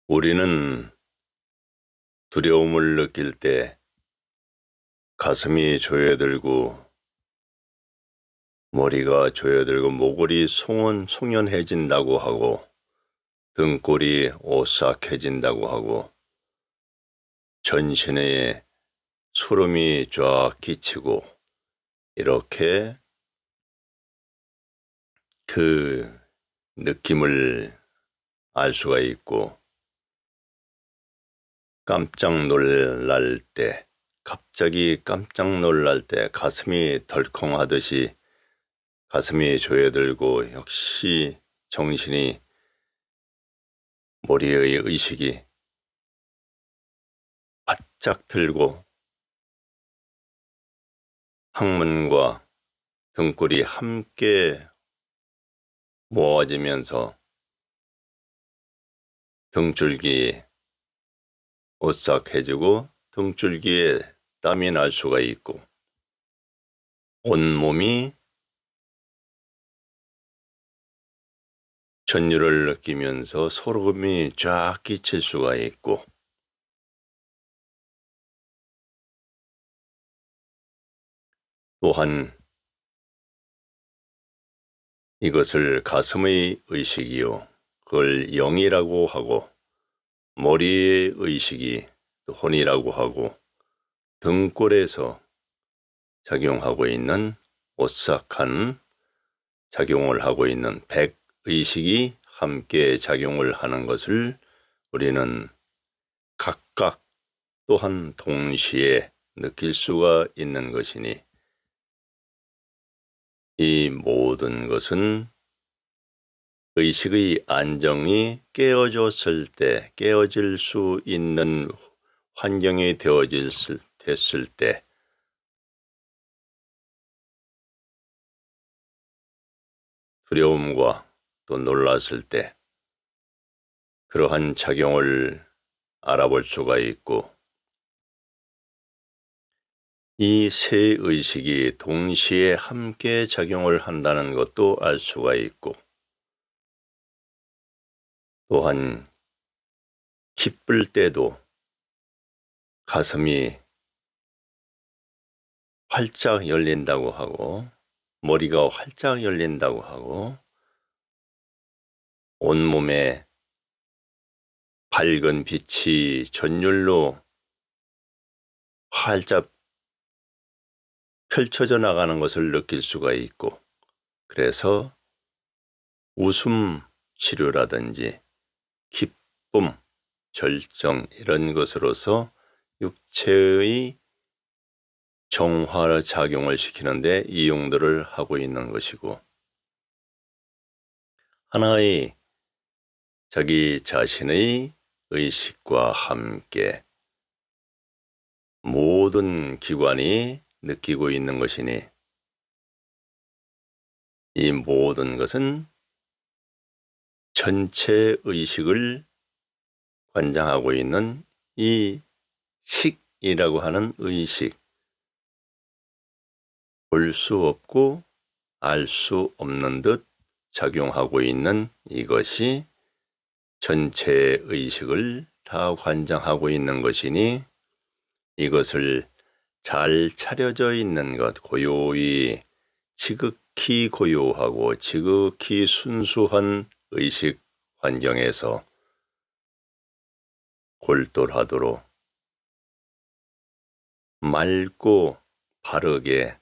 우리는 두려움을 느낄 때 가슴이 조여들고 머리가 조여들고 목걸이 송연해진다고 하고 등골이 오싹해진다고 하고 전신에 소름이 쫙 끼치고 이렇게 그 느낌을 알 수가 있고 깜짝 놀랄 때 갑자기 깜짝 놀랄 때 가슴이 덜컹하듯이 가슴이 조여들고 역시 정신이 머리의 의식이 바짝 들고 항문과 등골이 함께 모아지면서 등줄기 오싹해지고 등줄기에 땀이 날 수가 있고 온몸이 전율을 느끼면서 소름이 쫙 끼칠 수가 있고 또한 이것을 가슴의 의식이요 그걸 영이라고 하고 머리의 의식이 혼이라고 하고 등골에서 작용하고 있는 오싹한 작용을 하고 있는 백의식이 함께 작용을 하는 것을 우리는 각각 또한 동시에 느낄 수가 있는 것이니 이 모든 것은 의식의 안정이 깨어졌을 때, 깨어질 수 있는 환경이 됐을 때 두려움과 또 놀랐을 때 그러한 작용을 알아볼 수가 있고 이 세 의식이 동시에 함께 작용을 한다는 것도 알 수가 있고 또한 기쁠 때도 가슴이 활짝 열린다고 하고 머리가 활짝 열린다고 하고 온몸에 밝은 빛이 전율로 활짝 펼쳐져 나가는 것을 느낄 수가 있고 그래서 웃음 치료라든지 기쁨, 절정 이런 것으로서 육체의 정화 작용을 시키는데 이용들을 하고 있는 것이고 하나의 자기 자신의 의식과 함께 모든 기관이 느끼고 있는 것이니 이 모든 것은 전체 의식을 관장하고 있는 이 식이라고 하는 의식, 볼 수 없고 알 수 없는 듯 작용하고 있는 이것이 전체 의식을 다 관장하고 있는 것이니 이것을 잘 차려져 있는 것, 고요히 지극히 고요하고 지극히 순수한 의식 환경에서 골똘하도록 맑고 바르게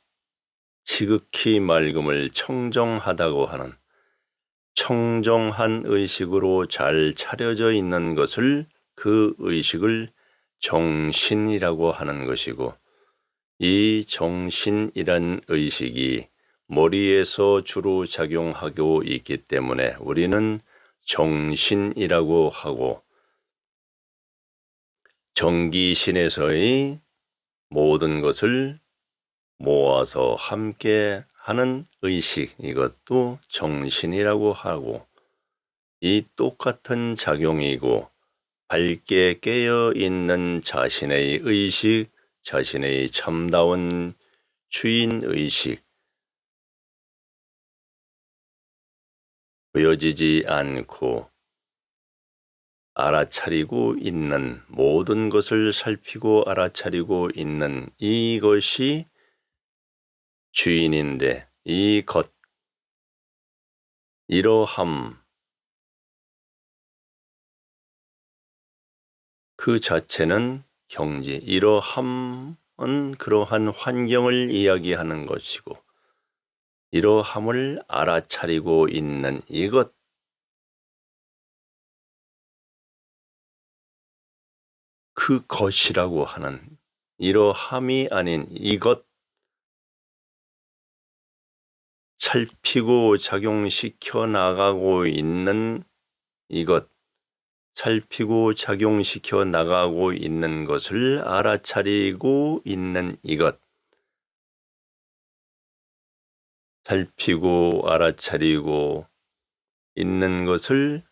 지극히 맑음을 청정하다고 하는 청정한 의식으로 잘 차려져 있는 것을 그 의식을 정신이라고 하는 것이고 이 정신이란 의식이 머리에서 주로 작용하고 있기 때문에 우리는 정신이라고 하고 정기신에서의 모든 것을 모아서 함께 하는 의식 이것도 정신이라고 하고 이 똑같은 작용이고 밝게 깨어 있는 자신의 의식, 자신의 참다운 주인 의식 보여지지 않고 알아차리고 있는, 모든 것을 살피고 알아차리고 있는 이것이 주인인데, 이 것, 이러함, 그 자체는 경지, 이러함은 그러한 환경을 이야기하는 것이고, 이러함을 알아차리고 있는 이것, 그 것이라고 하는, 이러함이 아닌 이것, 살피고 작용시켜 나가고 있는 이것, 살피고 작용시켜 나가고 있는 것을 알아차리고 있는 이것, 살피고 알아차리고 있는 것을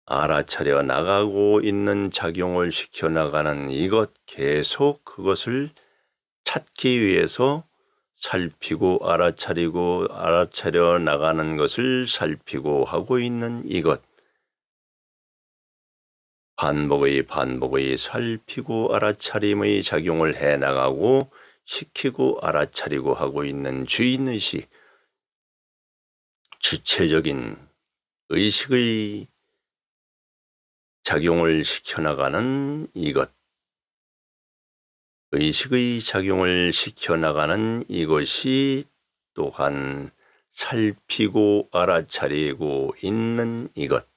알아차려 나가고 있는, 작용을 시켜 나가는 이것, 계속 그것을 찾기 위해서 살피고 알아차리고 알아차려 나가는 것을 살피고 하고 있는 이것, 반복의 살피고 알아차림의 작용을 해나가고 시키고 알아차리고 하고 있는 주인의식, 주체적인 의식의 작용을 시켜나가는 이것, 의식의 작용을 시켜나가는 이것이 또한 살피고 알아차리고 있는 이것,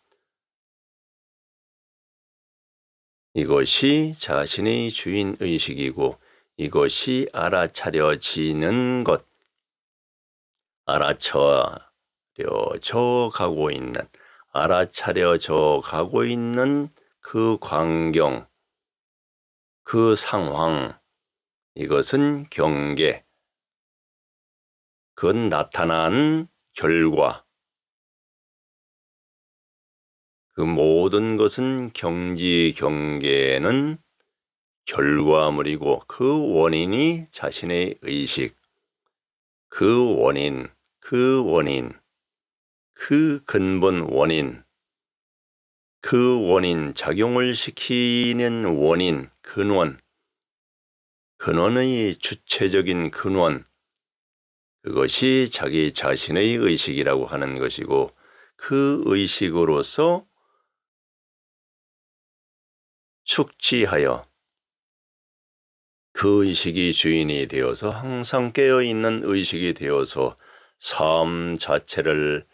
이것이 자신의 주인의식이고 이것이 알아차려지는 것, 알아차려져 가고 있는, 알아차려져 가고 있는 그 광경, 그 상황, 이것은 경계, 그건 나타난 결과, 그 모든 것은 경지 경계는 결과물이고 그 원인이 자신의 의식, 그 원인, 그 근본 원인, 그 원인, 작용을 시키는 원인, 근원의 주체적인 근원, 그것이 자기 자신의 의식이라고 하는 것이고, 그 의식으로서 숙지하여 그 의식이 주인이 되어서 항상 깨어있는 의식이 되어서 삶 자체를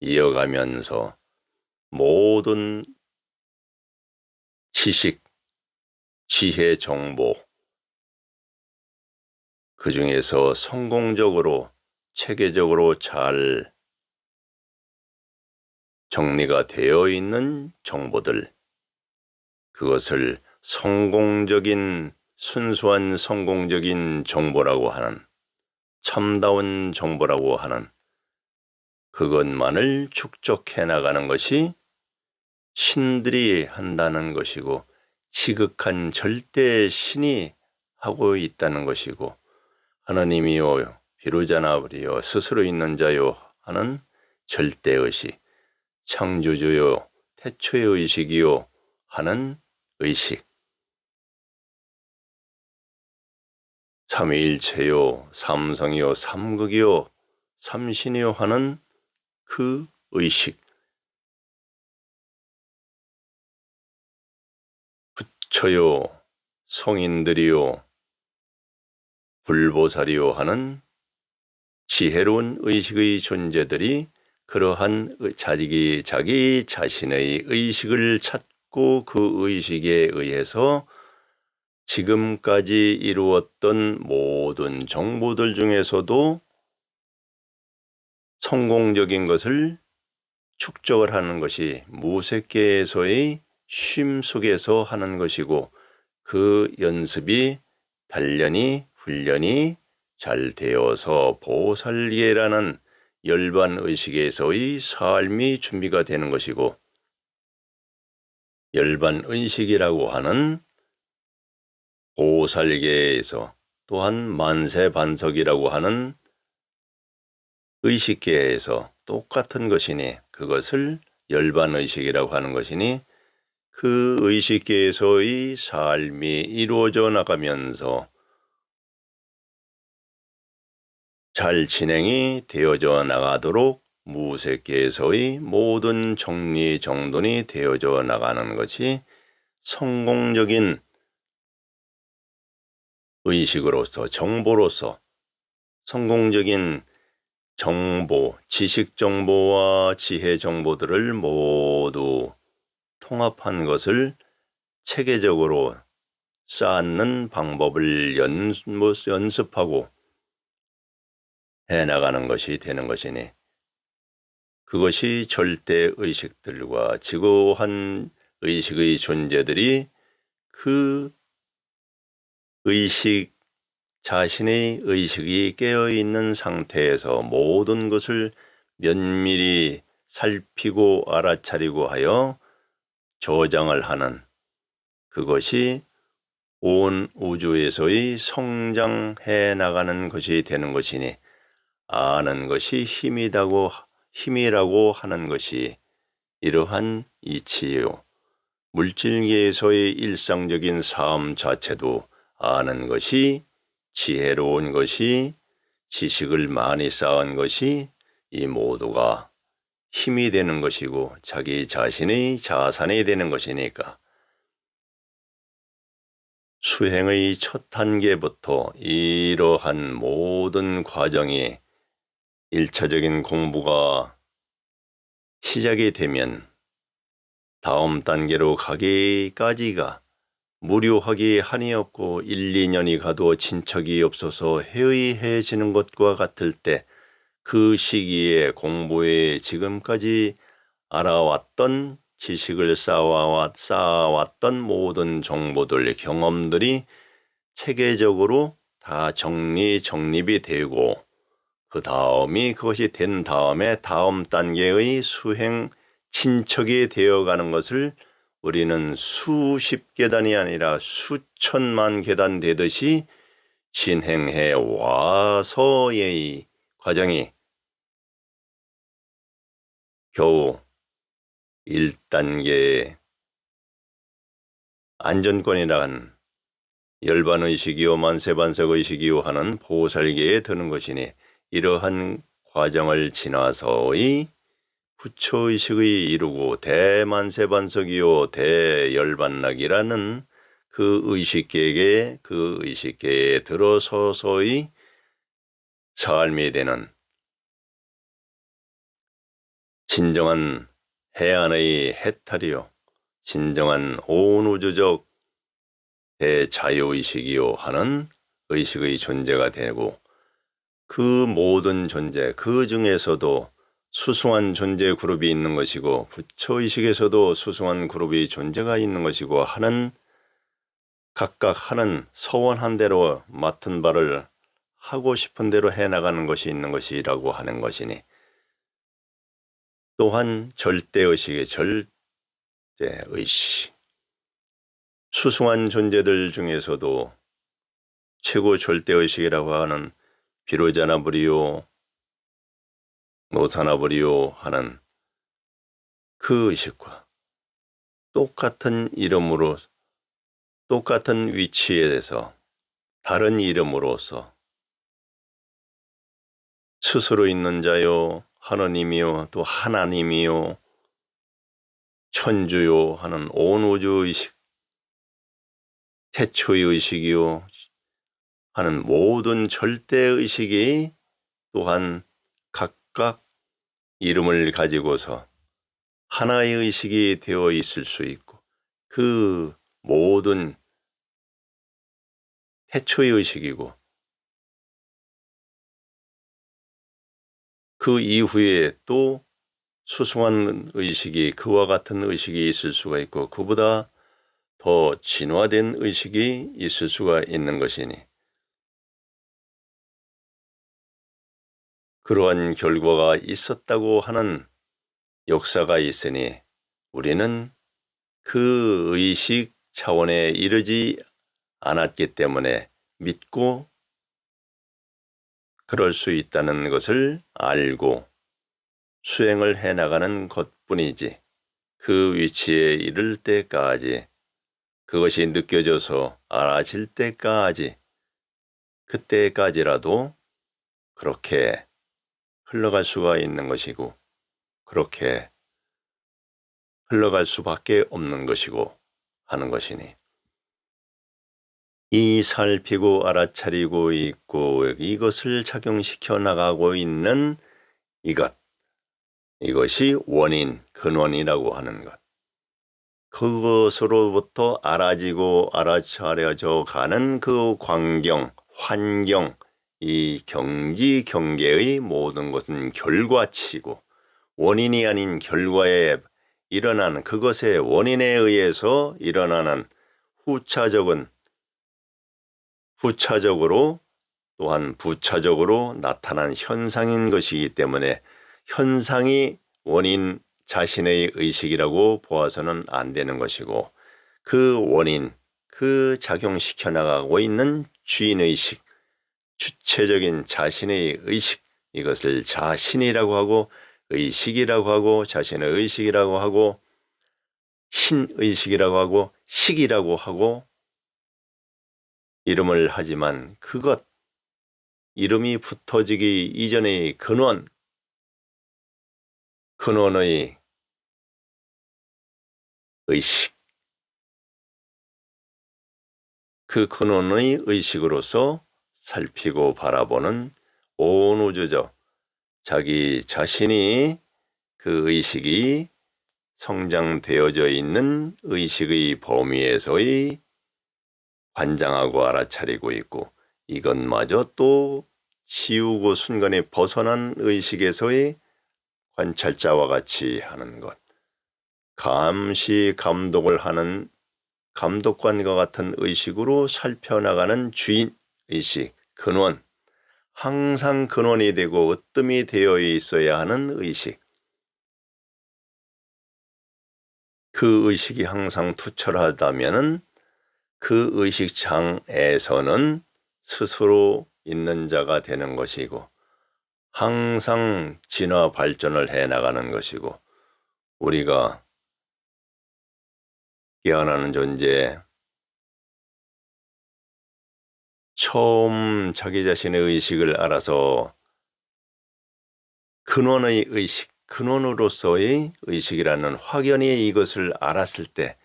이어가면서 모든 지식, 지혜, 정보, 그 중에서 성공적으로, 체계적으로 잘 정리가 되어 있는 정보들, 그것을 순수한 성공적인 정보라고 하는, 참다운 정보라고 하는 그것만을 축적해 나가는 것이 신들이 한다는 것이고, 지극한 절대 신이 하고 있다는 것이고, 하나님이요 비루자나버리요 스스로 있는 자요 하는 절대의식, 창조주요 태초의 의식이요 하는 의식, 삼위일체요 삼성이요 삼극이요 삼신이요 하는 그 의식, 부처요 성인들이요 불보살이요 하는 지혜로운 의식의 존재들이 그러한 자기 자신의 의식을 찾고 그 의식에 의해서 지금까지 이루었던 모든 정보들 중에서도 성공적인 것을 축적을 하는 것이 무색계에서의 쉼 속에서 하는 것이고, 그 연습이 단련이 훈련이 잘 되어서 보살계라는 열반의식에서의 삶이 준비가 되는 것이고, 열반의식이라고 하는 보살계에서 또한 만세반석이라고 하는 의식계에서 똑같은 것이니, 그것을 열반의식이라고 하는 것이니, 그 의식계에서의 삶이 이루어져 나가면서 잘 진행이 되어져 나가도록 무색계에서의 모든 정리정돈이 되어져 나가는 것이 성공적인 의식으로서 정보로서 성공적인 정보, 지식 정보와 지혜 정보들을 모두 통합한 것을 체계적으로 쌓는 방법을 연습하고 해나가는 것이 되는 것이니 그것이 절대 의식들과 지고한 의식의 존재들이 그 의식 자신의 의식이 깨어있는 상태에서 모든 것을 면밀히 살피고 알아차리고 하여 저장을 하는 그것이 온 우주에서의 성장해 나가는 것이 되는 것이니 아는 것이 힘이라고 하는 것이 이러한 이치요. 물질계에서의 일상적인 삶 자체도 아는 것이 지혜로운 것이 지식을 많이 쌓은 것이 이 모두가 힘이 되는 것이고 자기 자신의 자산이 되는 것이니까 수행의 첫 단계부터 이러한 모든 과정이 1차적인 공부가 시작이 되면 다음 단계로 가기까지가 무료하기 한이 없고 1, 2년이 가도 진척이 없어서 해의해지는 것과 같을 때 그 시기에 공부에 지금까지 알아왔던 지식을 쌓아왔던 모든 정보들, 경험들이 체계적으로 다 정립이 되고 그 다음이 그것이 된 다음에 다음 단계의 수행 친척이 되어가는 것을 우리는 수십 계단이 아니라 수천만 계단 되듯이 진행해 와서의 과정이 겨우 1단계의 안전권이란 열반의식이요 만세반석의식이요 하는 보살계에 드는 것이니 이러한 과정을 지나서의 부처의식의 이루고 대만세반석이요 대열반락이라는 그 의식계에 들어서서의 삶이 되는 진정한 해안의 해탈이요 진정한 온 우주적 대자유의식이요 하는 의식의 존재가 되고 그 모든 존재 그 중에서도 수승한 존재 그룹이 있는 것이고 부처의식에서도 수승한 그룹이 존재가 있는 것이고 하는 각각 하는 서원한 대로 맡은 바를 하고 싶은 대로 해나가는 것이 있는 것이라고 하는 것이니 또한 절대의식의 절대의식 수승한 존재들 중에서도 최고 절대의식이라고 하는 비로자나부리요 노타나부리요 하는 그 의식과 똑같은 이름으로 똑같은 위치에서 다른 이름으로서 스스로 있는 자요 하느님이요 또 하나님이요 천주요 하는 온 우주의식 태초의 의식이요 하는 모든 절대의식이 또한 각각 이름을 가지고서 하나의 의식이 되어 있을 수 있고 그 모든 태초의 의식이고 그 이후에 또 수승한 의식이 그와 같은 의식이 있을 수가 있고 그보다 더 진화된 의식이 있을 수가 있는 것이니 그러한 결과가 있었다고 하는 역사가 있으니 우리는 그 의식 차원에 이르지 않았기 때문에 믿고 그럴 수 있다는 것을 알고 수행을 해나가는 것뿐이지 그 위치에 이를 때까지, 그것이 느껴져서 알아질 때까지, 그때까지라도 그렇게 흘러갈 수가 있는 것이고, 그렇게 흘러갈 수밖에 없는 것이고 하는 것이니, 이 살피고 알아차리고 있고 이것을 작용시켜 나가고 있는 이것이 원인, 근원이라고 하는 것. 그것으로부터 알아지고 알아차려져 가는 그 광경, 환경, 이 경지 경계의 모든 것은 결과치고, 원인이 아닌 결과에 일어나는, 그것의 원인에 의해서 일어나는 후차적으로 또한 부차적으로 나타난 현상인 것이기 때문에, 현상이 원인 자신의 의식이라고 보아서는 안 되는 것이고, 그 원인, 그 작용시켜 나가고 있는 주인의식, 주체적인 자신의 의식, 이것을 자신이라고 하고 의식이라고 하고 자신의 의식이라고 하고 신의식이라고 하고 식이라고 하고 이름을 하지만, 그것, 이름이 붙어지기 이전의 근원의 의식, 그 근원의 의식으로서 살피고 바라보는 온 우주적 자기 자신이, 그 의식이 성장되어져 있는 의식의 범위에서의 관장하고 알아차리고 있고, 이것마저 또 지우고 순간에 벗어난 의식에서의 관찰자와 같이 하는 것, 감시 감독을 하는 감독관과 같은 의식으로 살펴나가는 주인의식, 근원, 항상 근원이 되고 으뜸이 되어 있어야 하는 의식, 그 의식이 항상 투철하다면은 그 의식장에서는 스스로 있는 자가 되는 것이고, 항상 진화 발전을 해나가는 것이고, 우리가 깨어나는 존재, 처음 자기 자신의 의식을 알아서 근원의 의식, 근원으로서의 의식이라는 확연히 이것을 알았을 때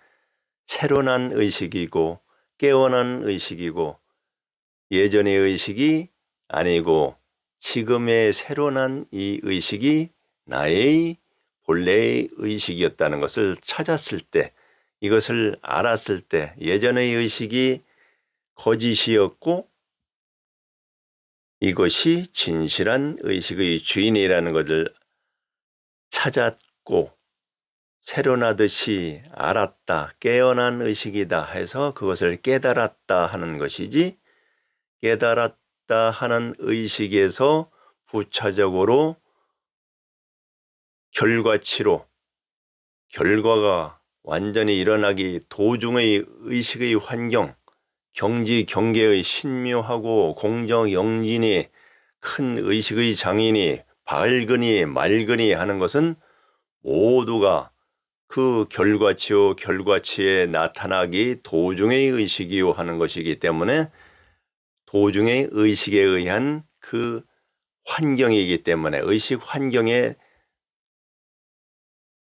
새로 난 의식이고 깨어난 의식이고, 예전의 의식이 아니고 지금의 새로 난 이 의식이 나의 본래의 의식이었다는 것을 찾았을 때, 이것을 알았을 때, 예전의 의식이 거짓이었고 이것이 진실한 의식의 주인이라는 것을 찾았고, 새로 나듯이 알았다, 깨어난 의식이다 해서 그것을 깨달았다 하는 것이지, 깨달았다 하는 의식에서 부차적으로 결과치로, 결과가 완전히 일어나기 도중의 의식의 환경, 경지 경계의 신묘하고 공정영진이 큰 의식의 장인이 밝으니 맑으니 하는 것은 모두가 그 결과치요 결과치에 나타나기 도중의 의식이요 하는 것이기 때문에, 도중의 의식에 의한 그 환경이기 때문에, 의식 환경에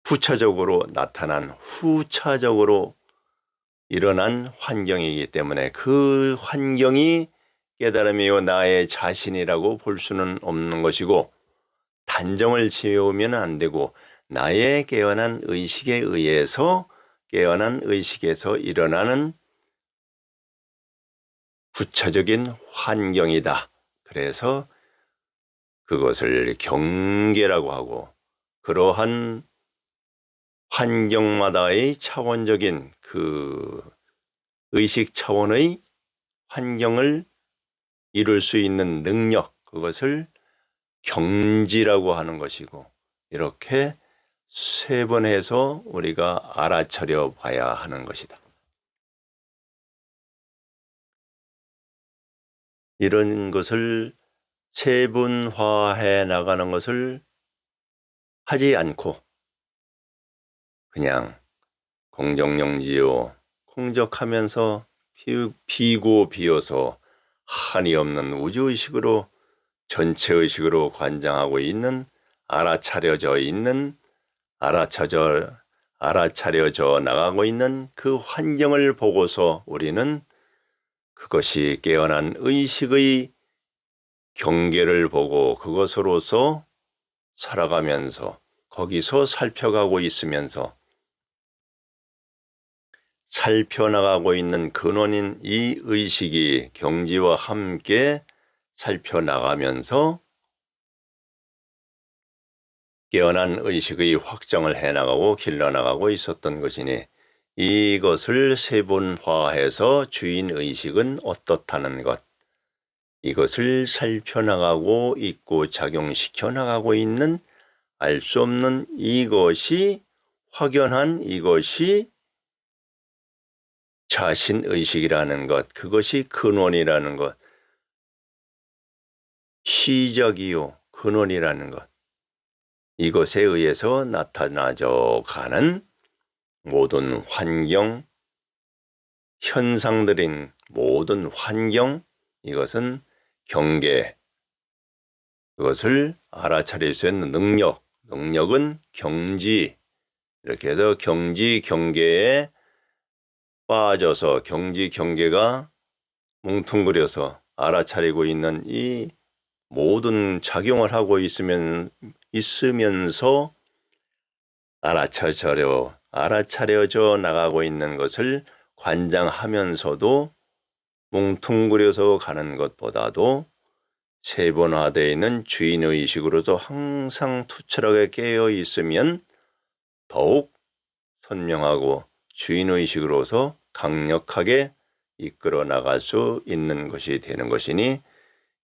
부차적으로 나타난 후차적으로 일어난 환경이기 때문에, 그 환경이 깨달음이요 나의 자신이라고 볼 수는 없는 것이고, 단정을 지으면 안 되고, 나의 깨어난 의식에 의해서, 깨어난 의식에서 일어나는 부차적인 환경이다. 그래서 그것을 경계라고 하고, 그러한 환경마다의 차원적인 그 의식 차원의 환경을 이룰 수 있는 능력, 그것을 경지라고 하는 것이고, 이렇게 세 번 해서 우리가 알아차려 봐야 하는 것이다. 이런 것을 세분화해 나가는 것을 하지 않고, 그냥 공정영지요 공적하면서 비고 비어서 한이 없는 우주의식으로 전체의식으로 관장하고 있는 알아차려져 나가고 있는 그 환경을 보고서 우리는 그것이 깨어난 의식의 경계를 보고 그것으로서 살아가면서 거기서 살펴가고 있으면서 살펴나가고 있는 근원인 이 의식이 경지와 함께 살펴나가면서 깨어난 의식의 확정을 해나가고 길러나가고 있었던 것이니 이것을 세분화해서 주인의식은 어떻다는 것, 이것을 살펴나가고 있고 작용시켜 나가고 있는 알 수 없는 이것이 확연한 이것이 자신의식이라는 것, 그것이 근원이라는 것, 시작이요 근원이라는 것, 이것에 의해서 나타나져 가는 모든 환경, 현상들인 모든 환경, 이것은 경계, 그것을 알아차릴 수 있는 능력은 경지, 이렇게 해서 경지 경계에 빠져서 경지 경계가 뭉퉁그려서 알아차리고 있는 이 모든 작용을 하고 있으면서 알아차려져 나가고 있는 것을 관장하면서도 뭉퉁그려서 가는 것보다도 세분화되어 있는 주인의식으로도 항상 투철하게 깨어 있으면 더욱 선명하고 주인의식으로서 강력하게 이끌어 나갈 수 있는 것이 되는 것이니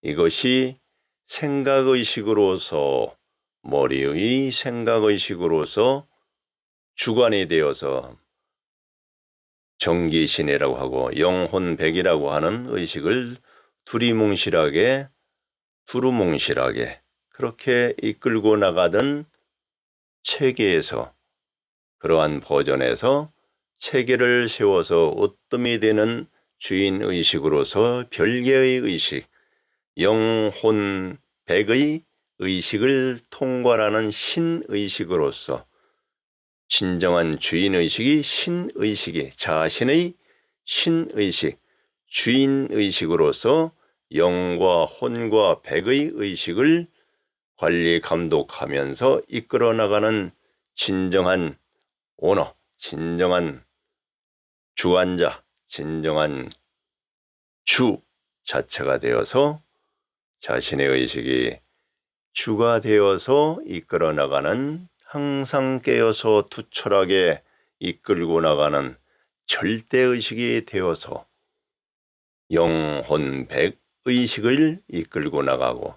이것이 생각의식으로서 머리의 생각의식으로서 주관이 되어서 정기신이라고 하고 영혼백이라고 하는 의식을 두루뭉실하게 그렇게 이끌고 나가던 체계에서 그러한 버전에서 체계를 세워서 으뜸이 되는 주인의식으로서 별개의 의식, 영혼백의 의식을 통괄하는 신의식으로서 진정한 주인의식이 신의식이 자신의 신의식, 주인의식으로서 영과 혼과 백의 의식을 관리 감독하면서 이끌어 나가는 진정한 오너, 진정한 주관자, 진정한 주 자체가 되어서 자신의 의식이 주가 되어서 이끌어 나가는 항상 깨어서 투철하게 이끌고 나가는 절대의식이 되어서 영혼백의식을 이끌고 나가고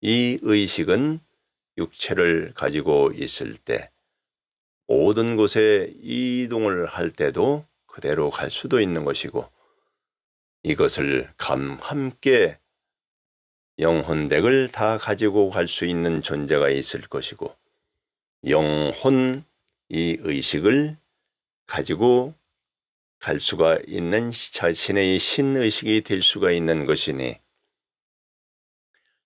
이 의식은 육체를 가지고 있을 때 모든 곳에 이동을 할 때도 그대로 갈 수도 있는 것이고 이것을 함께 영혼백을 다 가지고 갈 수 있는 존재가 있을 것이고 영혼 이 의식을 가지고 갈 수가 있는 자신의 신의식이 될 수가 있는 것이니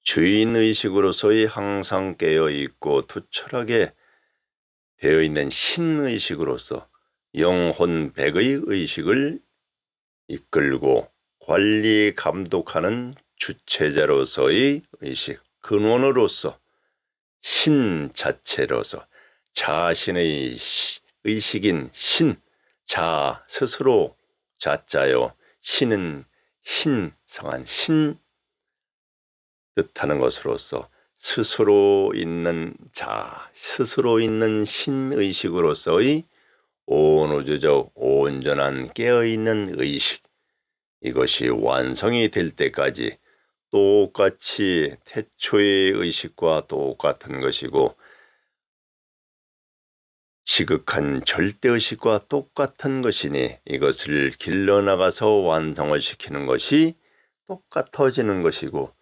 주인의식으로서의 항상 깨어있고 투철하게 되어 있는 신의식으로서 영혼백의 의식을 이끌고 관리 감독하는 주체자로서의 의식, 근원으로서 신 자체로서 자신의 의식인 신, 자 스스로 자자요 신은 신성한 신 뜻하는 것으로서 스스로 있는 자, 스스로 있는 신의식으로서의 온우주적 온전한 깨어있는 의식, 이것이 완성이 될 때까지 똑같이 태초의 의식과 똑같은 것이고 지극한 절대의식과 똑같은 것이니 이것을 길러나가서 완성을 시키는 것이 똑같아지는 것이고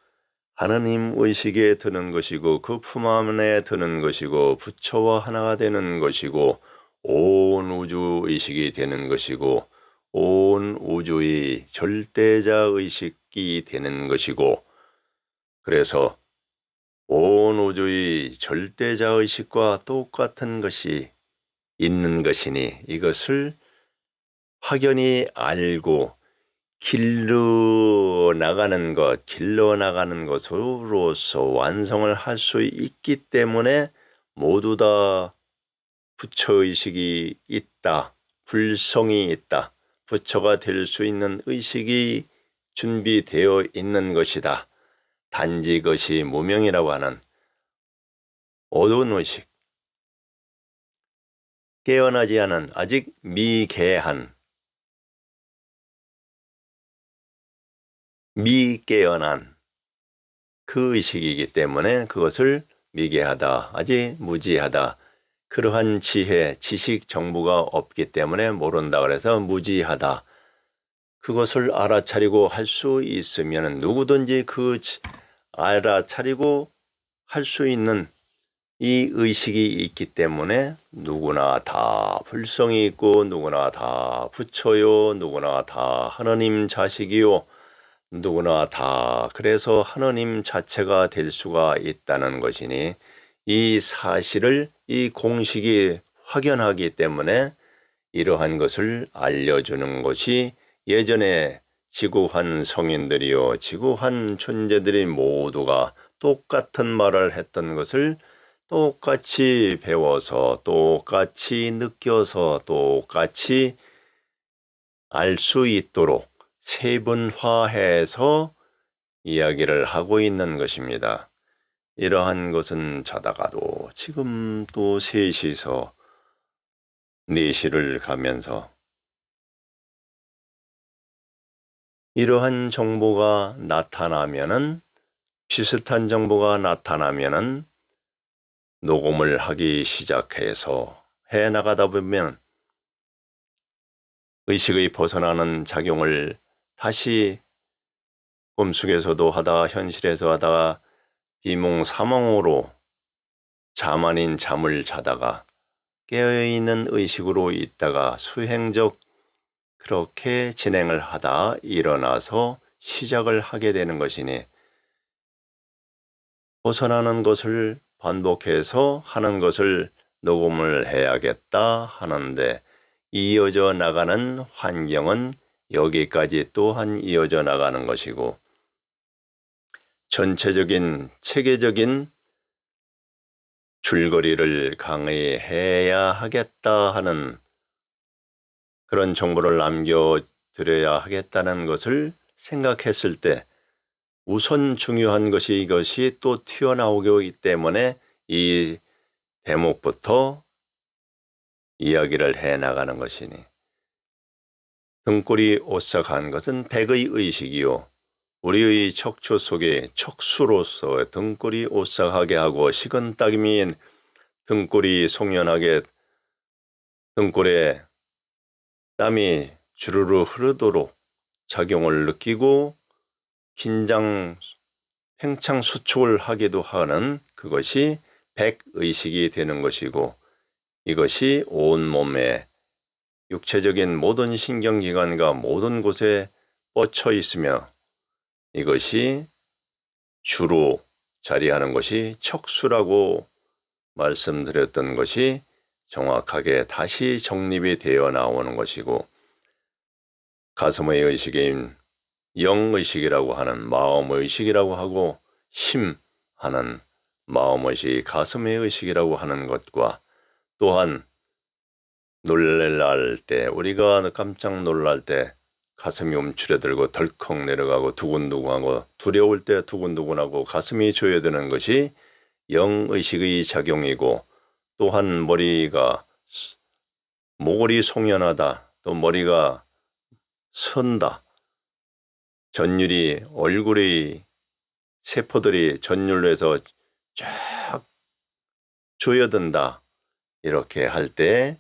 하느님 의식에 드는 것이고 그 품 안에 드는 것이고 부처와 하나가 되는 것이고 온 우주 의식이 되는 것이고 온 우주의 절대자 의식이 되는 것이고 그래서 온 우주의 절대자 의식과 똑같은 것이 있는 것이니 이것을 확연히 알고 길러 나가는 것으로서 완성을 할 수 있기 때문에 모두 다 부처의식이 있다, 불성이 있다, 부처가 될 수 있는 의식이 준비되어 있는 것이다. 단지 그것이 무명이라고 하는 어두운 의식, 깨어나지 않은 아직 미깨어난 그 의식이기 때문에 그것을 미개하다, 아직 무지하다. 그러한 지혜, 지식, 정보가 없기 때문에 모른다. 그래서 무지하다. 그것을 알아차리고 할 수 있으면 누구든지 그 알아차리고 할 수 있는 이 의식이 있기 때문에 누구나 다 불성이 있고 누구나 다 부처요, 누구나 다 하느님 자식이요, 누구나 다 그래서 하느님 자체가 될 수가 있다는 것이니 이 사실을 이 공식이 확연하기 때문에 이러한 것을 알려주는 것이 예전에 지구한 성인들이요 지구한 존재들이 모두가 똑같은 말을 했던 것을 똑같이 배워서 똑같이 느껴서 똑같이 알 수 있도록 세분화해서 이야기를 하고 있는 것입니다. 이러한 것은 자다가도 지금 또 셋이서 4시를 가면서 이러한 정보가 나타나면은 비슷한 정보가 나타나면은 녹음을 하기 시작해서 해나가다 보면 의식의 벗어나는 작용을 다시 꿈속에서도 하다가 현실에서 하다가 비몽사몽으로 잠 아닌 잠을 자다가 깨어있는 의식으로 있다가 수행적 그렇게 진행을 하다 일어나서 시작을 하게 되는 것이니 벗어나는 것을 반복해서 하는 것을 녹음을 해야겠다 하는데 이어져 나가는 환경은 여기까지 또한 이어져 나가는 것이고 전체적인 체계적인 줄거리를 강의해야 하겠다 하는 그런 정보를 남겨드려야 하겠다는 것을 생각했을 때 우선 중요한 것이 이것이 또 튀어나오기 때문에 이 대목부터 이야기를 해나가는 것이니 등골이 오싹한 것은 백의 의식이요 우리의 척추 속에 척수로서 등골이 오싹하게 하고 식은땀이 등골이 송연하게 등골에 땀이 주르르 흐르도록 작용을 느끼고 긴장, 팽창 수축을 하기도 하는 그것이 백의식이 되는 것이고 이것이 온몸에 육체적인 모든 신경기관과 모든 곳에 뻗쳐 있으며 이것이 주로 자리하는 것이 척수라고 말씀드렸던 것이 정확하게 다시 정립이 되어 나오는 것이고 가슴의 의식인 영의식이라고 하는 마음의식이라고 하고 심하는 마음의식, 가슴의 의식이라고 하는 것과 또한 놀랄 때 우리가 깜짝 놀랄 때 가슴이 움츠려들고 덜컥 내려가고 두근두근하고 두려울 때 두근두근하고 가슴이 조여드는 것이 영의식의 작용이고 또한 목골이 송연하다 또 머리가 선다 전율이 얼굴의 세포들이 전율로 해서 쫙 조여든다 이렇게 할 때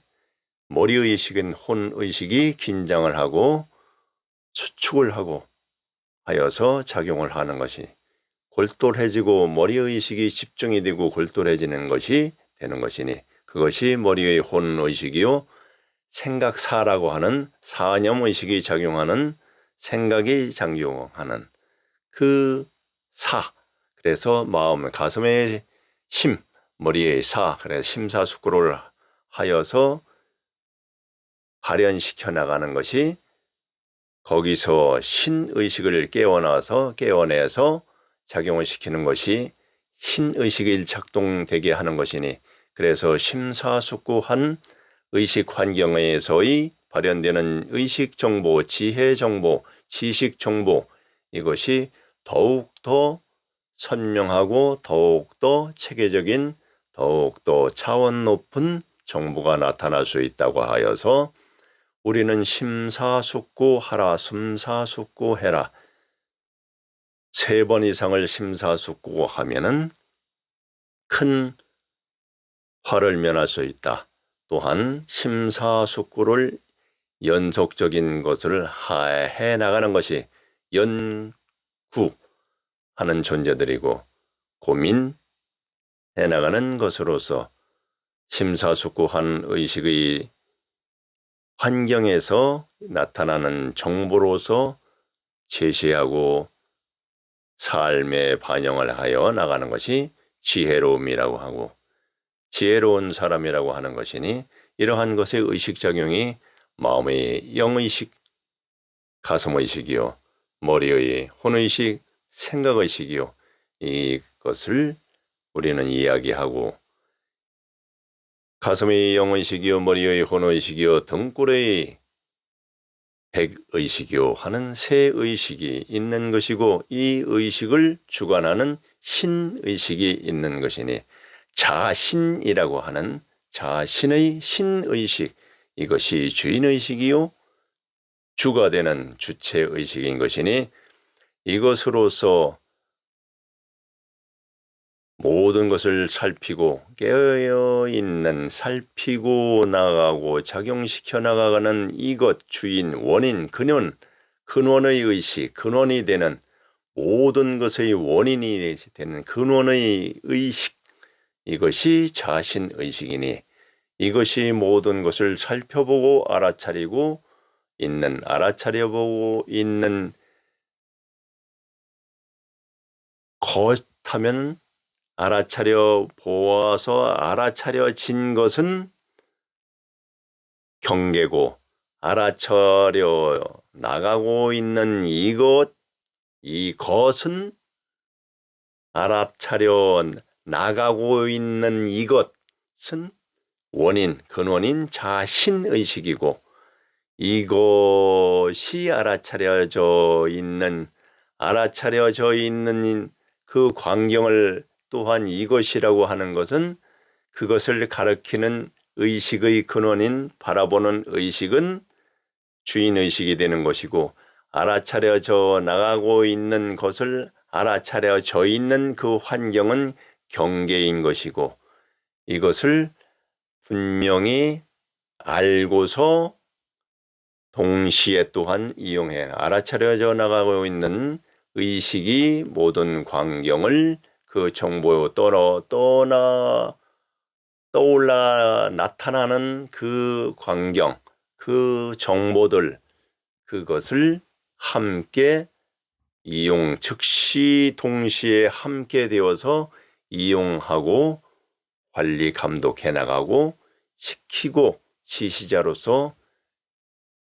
머리의식은 혼의식이 긴장을 하고 수축을 하고 하여서 작용을 하는 것이 골똘해지고 머리의식이 집중이 되고 골똘해지는 것이 되는 것이니 그것이 머리의 혼의식이요 생각사라고 하는 사념의식이 작용하는 생각이 작용하는 그 사. 그래서 마음, 가슴의 심, 머리의 사. 그래서 심사숙고를 하여서 발현시켜 나가는 것이 거기서 신의식을 깨워내서 작용을 시키는 것이 신의식이 작동되게 하는 것이니 그래서 심사숙고한 의식 환경에서의 발현되는 의식 정보, 지혜 정보, 지식 정보 이것이 더욱더 선명하고 더욱더 체계적인 더욱더 차원 높은 정보가 나타날 수 있다고 하여서 우리는 심사숙고하라, 심사숙고해라 3번 이상을 심사숙고하면은 큰 화를 면할 수 있다. 또한 심사숙고를 연속적인 것을 해 나가는 것이 연구하는 존재들이고 고민해 나가는 것으로서 심사숙고한 의식의 환경에서 나타나는 정보로서 제시하고 삶에 반영을 하여 나가는 것이 지혜로움이라고 하고 지혜로운 사람이라고 하는 것이니 이러한 것의 의식작용이 마음의 영의식, 가슴의식이요 머리의 혼의식, 생각의식이요 이것을 우리는 이야기하고 가슴의 영의식이요 머리의 혼의식이요 등골의 백의식이요 하는 세 의식이 있는 것이고 이 의식을 주관하는 신의식이 있는 것이니 자신이라고 하는 자신의 신의식 이것이 주인의식이요 주가 되는 주체의식인 것이니 이것으로서 모든 것을 살피고 깨어있는 살피고 나가고 작용시켜 나가는 이것 주인 원인 근원의 의식 근원이 되는 모든 것의 원인이 되는 근원의 의식 이것이 자신의식이니 이것이 모든 것을 살펴보고 알아차려보고 있는 것하면 알아차려 보아서 알아차려진 것은 경계고 알아차려 나가고 있는 이것은 알아차려 나가고 있는 이것은 근원인 자신의식이고 이것이 알아차려져 있는 그 광경을 또한 이것이라고 하는 것은 그것을 가리키는 의식의 근원인 바라보는 의식은 주인의식이 되는 것이고 알아차려져 나가고 있는 것을 알아차려져 있는 그 환경은 경계인 것이고 이것을 분명히 알고서 동시에 또한 이용해 알아차려져 나가고 있는 의식이 모든 광경을 그 정보에 떠올라 나타나는 그 광경, 그 정보들 그것을 함께 즉시 동시에 함께 되어서 이용하고 관리 감독해 나가고 시키고 지시자로서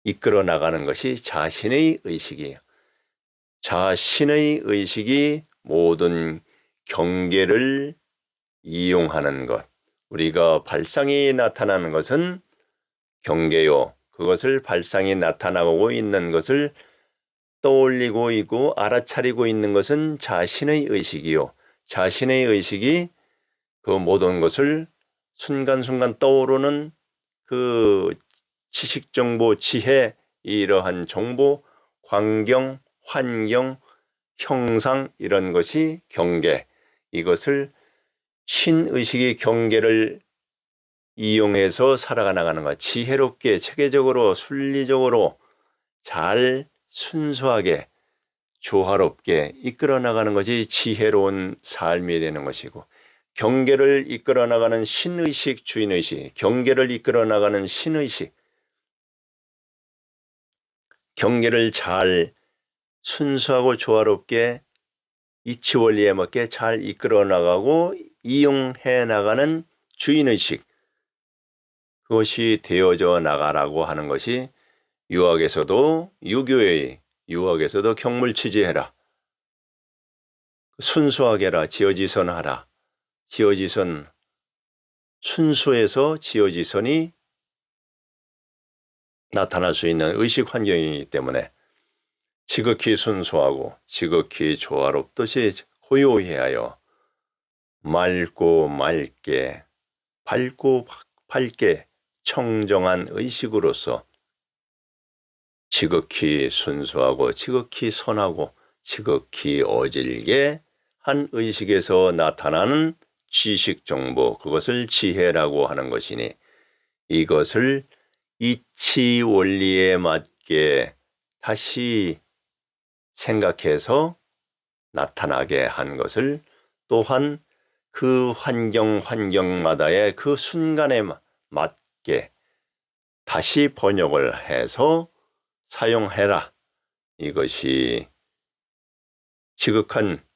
이끌어 나가는 것이 자신의 의식이에요. 자신의 의식이 모든 경계를 이용하는 것. 우리가 발상이 나타나는 것은 경계요. 그것을 발상이 나타나고 있는 것을 떠올리고 있고 알아차리고 있는 것은 자신의 의식이요. 자신의 의식이 그 모든 것을 순간순간 떠오르는 그 지식 정보, 지혜, 이러한 정보, 광경, 환경, 형상 이런 것이 경계. 이것을 신의식의 경계를 이용해서 살아가 나가는 것. 지혜롭게, 체계적으로, 순리적으로 잘 순수하게, 조화롭게 이끌어 나가는 것이 지혜로운 삶이 되는 것이고 경계를 이끌어 나가는 신의식, 주인의식, 경계를 이끌어 나가는 신의식, 경계를 잘 순수하고 조화롭게 이치 원리에 맞게 잘 이끌어 나가고 이용해 나가는 주인의식, 그것이 되어져 나가라고 하는 것이 유학에서도 유교의 유학에서도 경물치지해라, 순수하게 해라, 지어지선하라. 지어지선, 순수해서 지어지선이 나타날 수 있는 의식 환경이기 때문에 지극히 순수하고 지극히 조화롭듯이 호요해하여 맑고 맑게 밝고 밝게 청정한 의식으로서 지극히 순수하고 지극히 선하고 지극히 어질게 한 의식에서 나타나는 지식 정보, 그것을 지혜라고 하는 것이니 이것을 이치 원리에 맞게 다시 생각해서 나타나게 한 것을 또한 그 환경마다의 그 순간에 맞게 다시 번역을 해서 사용해라. 이것이 지극한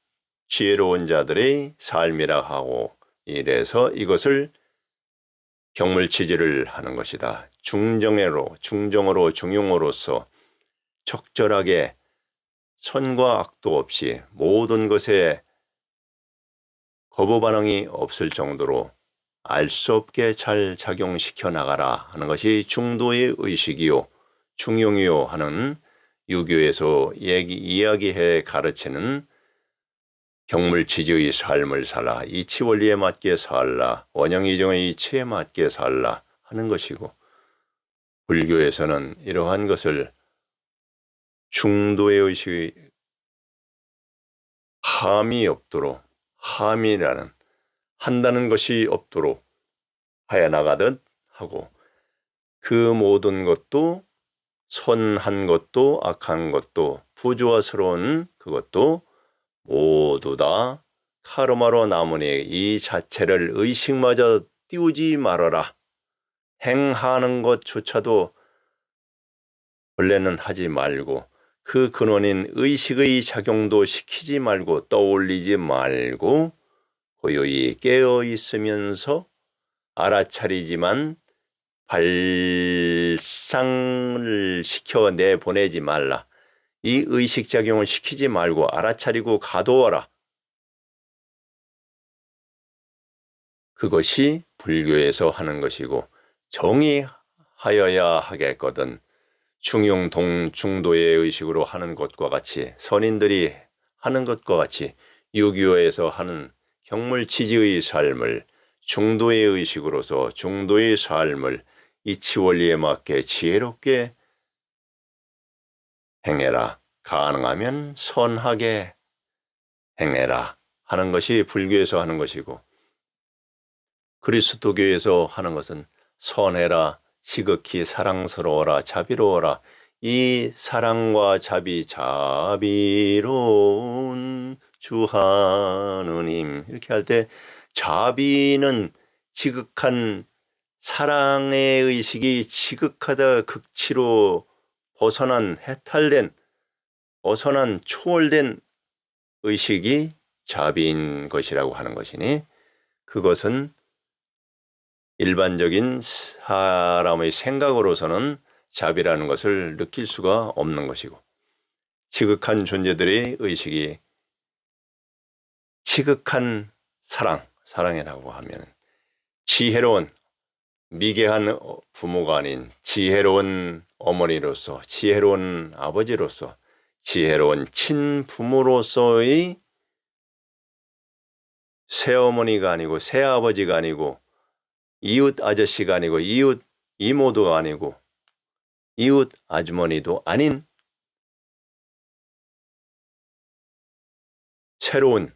지혜로운 자들의 삶이라 하고, 이래서 이것을 경물치지를 하는 것이다. 중정으로 중용으로서 적절하게 선과 악도 없이 모든 것에 거부 반응이 없을 정도로 알 수 없게 잘 작용시켜 나가라 하는 것이 중도의 의식이요 중용이요 하는 유교에서 이야기해 가르치는 경물치지의 삶을 살라, 이치 원리에 맞게 살라, 원형이정의 이치에 맞게 살라 하는 것이고, 불교에서는 이러한 것을 중도의 의식이 함이 없도록, 함이라는 한다는 것이 없도록 하여 나가듯 하고, 그 모든 것도 선한 것도 악한 것도 부조화스러운 그것도 모두 다 카르마로 나무니 이 자체를 의식마저 띄우지 말아라. 행하는 것조차도 원래는 하지 말고 그 근원인 의식의 작용도 시키지 말고 떠올리지 말고 고요히 깨어 있으면서 알아차리지만 발상을 시켜 내보내지 말라. 이 의식작용을 시키지 말고 알아차리고 가두어라. 그것이 불교에서 하는 것이고, 정의하여야 하겠거든 중도의 의식으로 하는 것과 같이, 선인들이 하는 것과 같이 유교에서 하는 경물치지의 삶을 중도의 의식으로서 중도의 삶을 이치원리에 맞게 지혜롭게 행해라. 가능하면 선하게 행해라 하는 것이 불교에서 하는 것이고, 그리스도교에서 하는 것은 선해라, 지극히 사랑스러워라, 자비로워라. 이 사랑과 자비로운 주 하느님, 이렇게 할 때 자비는 지극한 사랑의 의식이 지극하다 극치로 벗어난 해탈된 벗어난 초월된 의식이 자비인 것이라고 하는 것이니, 그것은 일반적인 사람의 생각으로서는 자비라는 것을 느낄 수가 없는 것이고, 지극한 존재들의 의식이 지극한 사랑이라고 하면 지혜로운 미개한 부모가 아닌 지혜로운 어머니로서, 지혜로운 아버지로서, 지혜로운 친부모로서의 새어머니가 아니고 새아버지가 아니고 이웃 아저씨가 아니고 이웃 이모도 아니고 이웃 아주머니도 아닌 새로운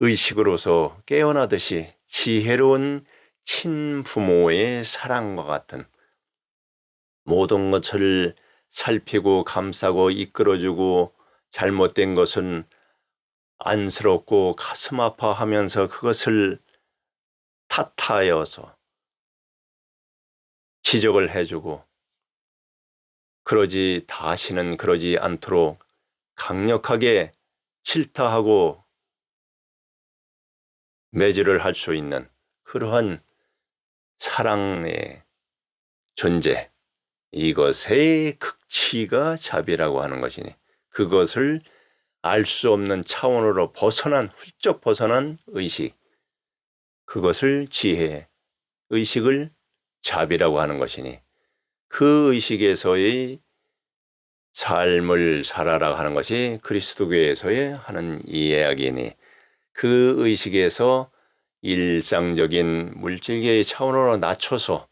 의식으로서 깨어나듯이 지혜로운 친부모의 사랑과 같은 모든 것을 살피고 감싸고 이끌어주고 잘못된 것은 안쓰럽고 가슴 아파하면서 그것을 탓하여서 지적을 해주고 다시는 그러지 않도록 강력하게 질타하고 매질을 할 수 있는 그러한 사랑의 존재, 이것의 극치가 자비라고 하는 것이니 그것을 알 수 없는 차원으로 훌쩍 벗어난 의식, 그것을 지혜, 의식을 자비라고 하는 것이니 그 의식에서의 삶을 살아라 하는 것이 그리스도교에서의 하는 이야기니 그 의식에서 일상적인 물질계의 차원으로 낮춰서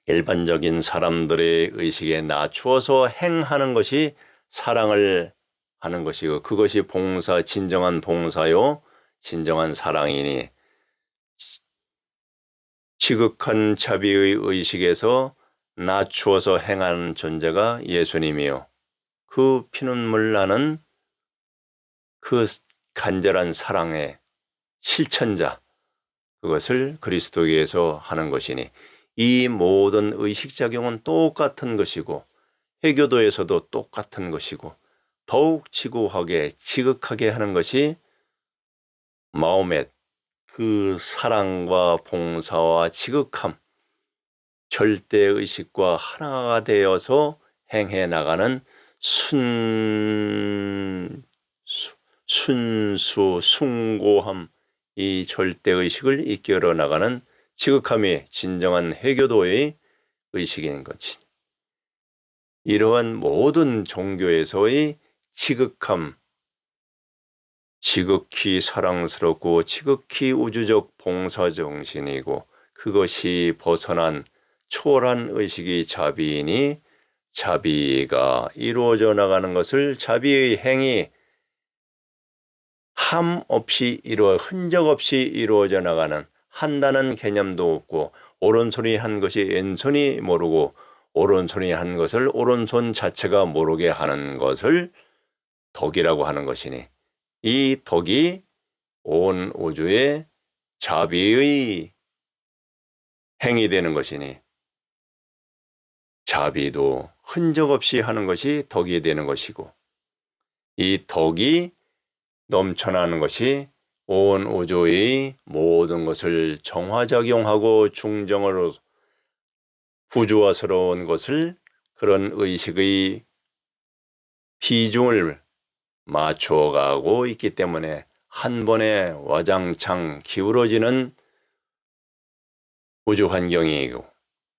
일반적인 사람들의 의식에 낮추어서 행하는 것이 사랑을 하는 것이고 그것이 진정한 봉사요, 진정한 사랑이니 지극한 자비의 의식에서 낮추어서 행하는 존재가 예수님이요. 그 피눈물 나는 그 간절한 사랑의 실천자, 그것을 그리스도에서 하는 것이니 이 모든 의식작용은 똑같은 것이고 해교도에서도 똑같은 것이고 더욱 지극하게 하는 것이 마호멧, 그 사랑과 봉사와 지극함, 절대의식과 하나가 되어서 행해 나가는 순수, 숭고함, 이 절대의식을 이끌어 나가는 지극함이 진정한 해교도의 의식인 것이. 이러한 모든 종교에서의 지극함, 지극히 사랑스럽고 지극히 우주적 봉사정신이고 그것이 벗어난 초월한 의식이 자비이니 자비가 이루어져 나가는 것을 자비의 행이 흔적 없이 이루어져 나가는 한다는 개념도 없고 오른손이 한 것이 왼손이 모르고 오른손이 한 것을 오른손 자체가 모르게 하는 것을 덕이라고 하는 것이니 이 덕이 온 우주의 자비의 행이 되는 것이니 자비도 흔적 없이 하는 것이 덕이 되는 것이고 이 덕이 넘쳐나는 것이 온 우주의 모든 것을 정화작용하고 중정으로 부주화스러운 것을 그런 의식의 비중을 맞춰가고 있기 때문에 한 번에 와장창 기울어지는 우주 환경이고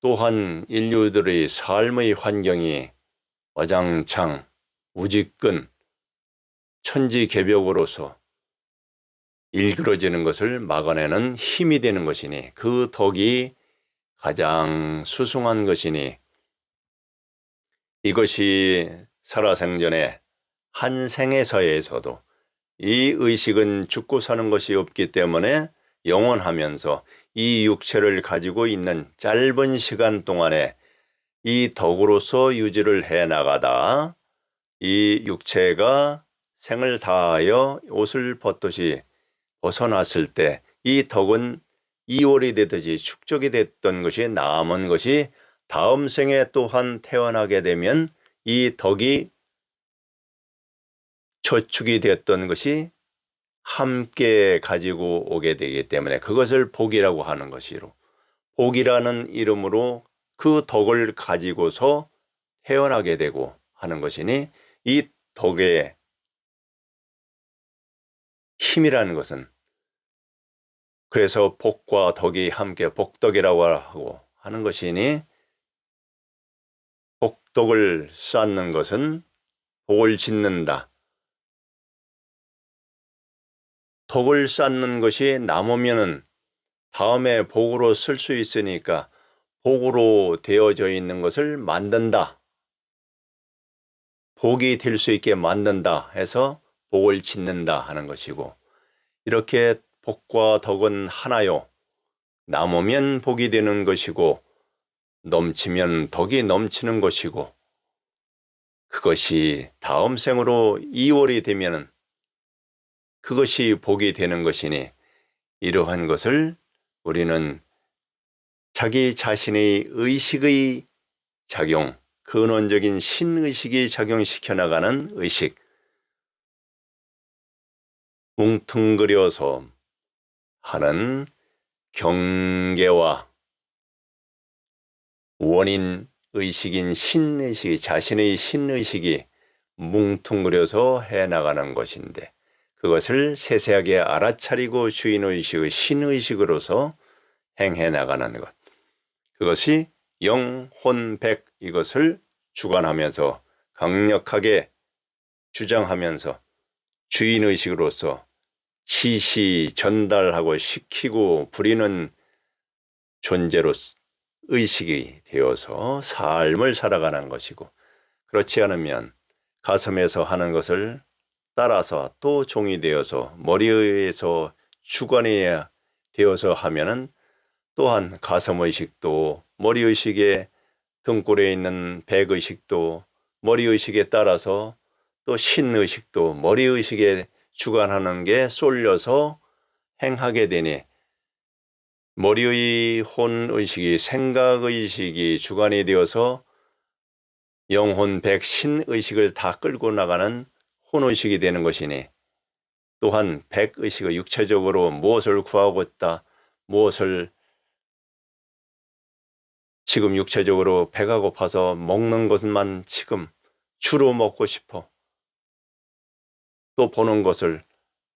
또한 인류들의 삶의 환경이 와장창 우직근 천지개벽으로서 일그러지는 것을 막아내는 힘이 되는 것이니 그 덕이 가장 수승한 것이니 이것이 살아생전에 한 생에서에서도 이 의식은 죽고 사는 것이 없기 때문에 영원하면서 이 육체를 가지고 있는 짧은 시간 동안에 이 덕으로서 유지를 해 나가다 이 육체가 생을 다하여 옷을 벗듯이 벗어났을 때 이 덕은 이월이 되듯이 축적이 됐던 것이 남은 것이 다음 생에 또한 태어나게 되면 이 덕이 저축이 됐던 것이 함께 가지고 오게 되기 때문에 그것을 복이라고 하는 것이로 복이라는 이름으로 그 덕을 가지고서 태어나게 되고 하는 것이니 이 덕의 힘이라는 것은 그래서 복과 덕이 함께 복덕이라고 하고 하는 것이니 복덕을 쌓는 것은 복을 짓는다. 덕을 쌓는 것이 남으면은 다음에 복으로 쓸 수 있으니까 복으로 되어져 있는 것을 만든다. 복이 될 수 있게 만든다 해서 복을 짓는다 하는 것이고 이렇게 복과 덕은 하나요. 남으면 복이 되는 것이고 넘치면 덕이 넘치는 것이고 그것이 다음 생으로 이월이 되면은 그것이 복이 되는 것이니 이러한 것을 우리는 자기 자신의 의식의 작용, 근원적인 신의식이 작용시켜 나가는 의식, 뭉뚱그려서 하는 경계와 원인 의식인 신의식이, 자신의 신의식이 뭉뚱그려서 해나가는 것인데 그것을 세세하게 알아차리고 주인의식의 신의식으로서 행해 나가는 것, 그것이 영혼백, 이것을 주관하면서 강력하게 주장하면서 주인의식으로서 지시 전달하고 시키고 부리는 존재로 의식이 되어서 삶을 살아가는 것이고, 그렇지 않으면 가슴에서 하는 것을 따라서 또 종이 되어서 머리에서 주관이 되어서 하면은 또한 가슴의식도 머리의식에 등골에 있는 백의식도 머리의식에 따라서 또 신의식도 머리의식에 주관하는 게 쏠려서 행하게 되니 머리의 혼의식이 생각의식이 주관이 되어서 영혼 백 신의식을 다 끌고 나가는 혼의식이 되는 것이니, 또한 백의식의 육체적으로 무엇을 구하고 있다, 무엇을 지금 육체적으로 배가 고파서 먹는 것만 지금 주로 먹고 싶어, 또 보는 것을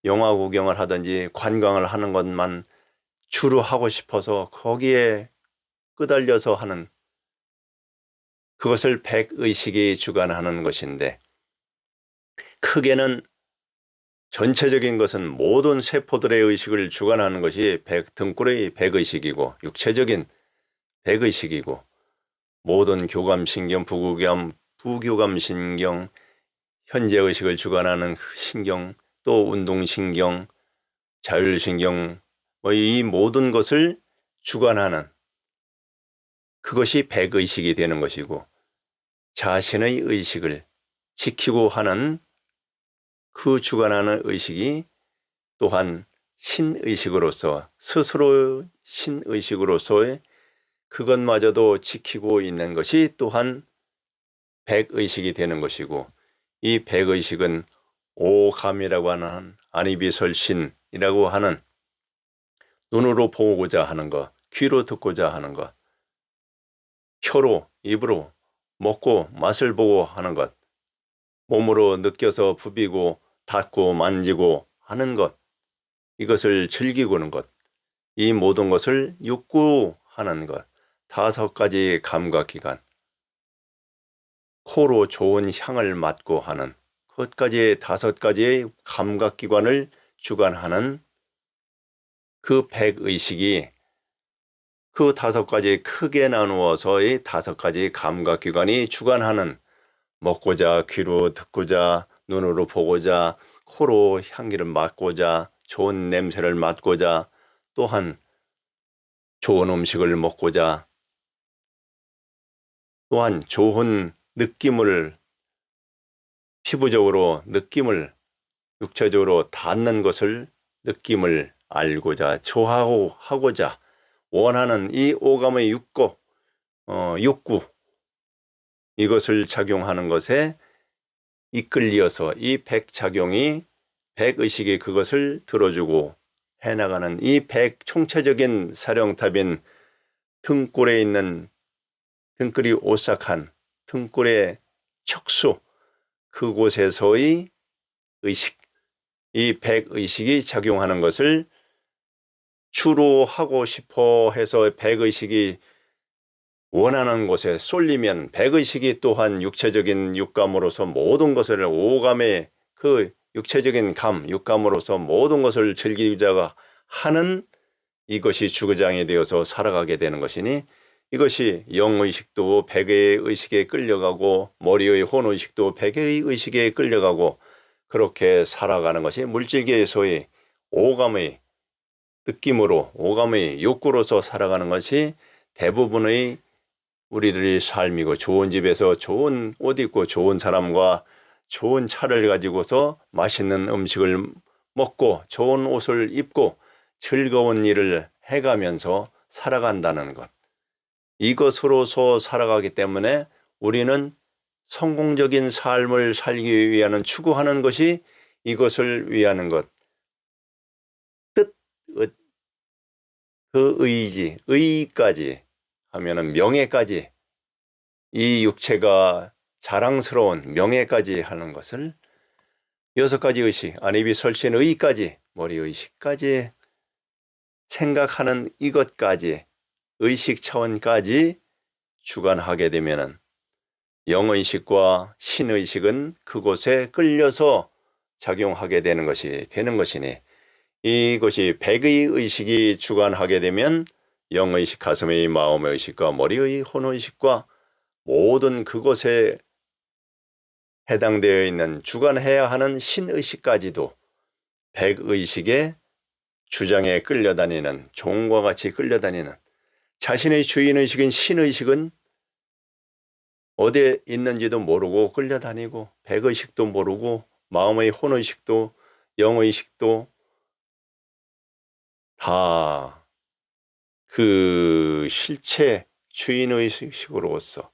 영화 구경을 하든지 관광을 하는 것만 주로 하고 싶어서 거기에 끄달려서 하는, 그것을 백의식이 주관하는 것인데, 크게는 전체적인 것은 모든 세포들의 의식을 주관하는 것이 등골의 백의식이고 육체적인 백의식이고, 모든 교감신경, 부교감신경, 현재의식을 주관하는 신경, 또 운동신경, 자율신경, 이 모든 것을 주관하는 그것이 백의식이 되는 것이고, 자신의 의식을 지키고 하는 그 주관하는 의식이 또한 신의식으로서, 스스로 신의식으로서의 그것마저도 지키고 있는 것이 또한 백의식이 되는 것이고, 이 백의식은 오감이라고 하는 안이비설신이라고 하는 눈으로 보고자 하는 것, 귀로 듣고자 하는 것, 혀로, 입으로 먹고 맛을 보고 하는 것, 몸으로 느껴서 부비고 닿고 만지고 하는 것, 이것을 즐기고 하는 것, 이 모든 것을 욕구하는 것, 5가지 감각기관, 코로 좋은 향을 맡고 하는 것까지 5가지의 감각기관을 주관하는 그 백의식이 그 5가지 크게 나누어서의 5가지 감각기관이 주관하는, 먹고자, 귀로 듣고자, 눈으로 보고자, 코로 향기를 맡고자, 좋은 냄새를 맡고자, 또한 좋은 음식을 먹고자, 또한 좋은 느낌을, 피부적으로 느낌을, 육체적으로 닿는 것을 느낌을 알고자, 좋아하고자 원하는 이 오감의 욕구, 이것을 작용하는 것에 이끌려서 이 백작용이, 백의식이 그것을 들어주고 해나가는 이 총체적인 사령탑인 등골에 있는, 등골이 오싹한 등골의 척수, 그곳에서의 의식, 이 백의식이 작용하는 것을 주로 하고 싶어 해서 백의식이 원하는 곳에 쏠리면 백의식이 또한 육체적인 육감으로서 모든 것을, 오감의 그 육체적인 감, 육감으로서 모든 것을 즐기자가 하는 이것이 주구장이 되어서 살아가게 되는 것이니, 이것이 영의식도 백의 의식에 끌려가고 머리의 혼의식도 백의 의식에 끌려가고 그렇게 살아가는 것이 물질계에서의 오감의 느낌으로, 오감의 욕구로서 살아가는 것이 대부분의 우리들의 삶이고, 좋은 집에서 좋은 옷 입고 좋은 사람과 좋은 차를 가지고서 맛있는 음식을 먹고 좋은 옷을 입고 즐거운 일을 해가면서 살아간다는 것. 이것으로서 살아가기 때문에 우리는 성공적인 삶을 살기 위하는 추구하는 것이 이것을 위하는 것. 뜻, 그 의지, 의까지 하면은 명예까지, 이 육체가 자랑스러운 명예까지 하는 것을 6가지 의식, 안입이 설신 의까지, 머리 의식까지 생각하는 이것까지, 의식 차원까지 주관하게 되면은 영의식과 신의식은 그곳에 끌려서 작용하게 되는 것이니, 이것이 백의 의식이 주관하게 되면 영의식, 가슴의 마음의 의식과 머리의 혼의식과 모든 그곳에 해당되어 있는 주관해야 하는 신의식까지도 백의식의 주장에 끌려다니는, 종과 같이 끌려다니는, 자신의 주인의식인 신의식은 어디에 있는지도 모르고 끌려다니고, 백의식도 모르고, 마음의 혼의식도 영의식도 다 그 실체 주인의식으로서,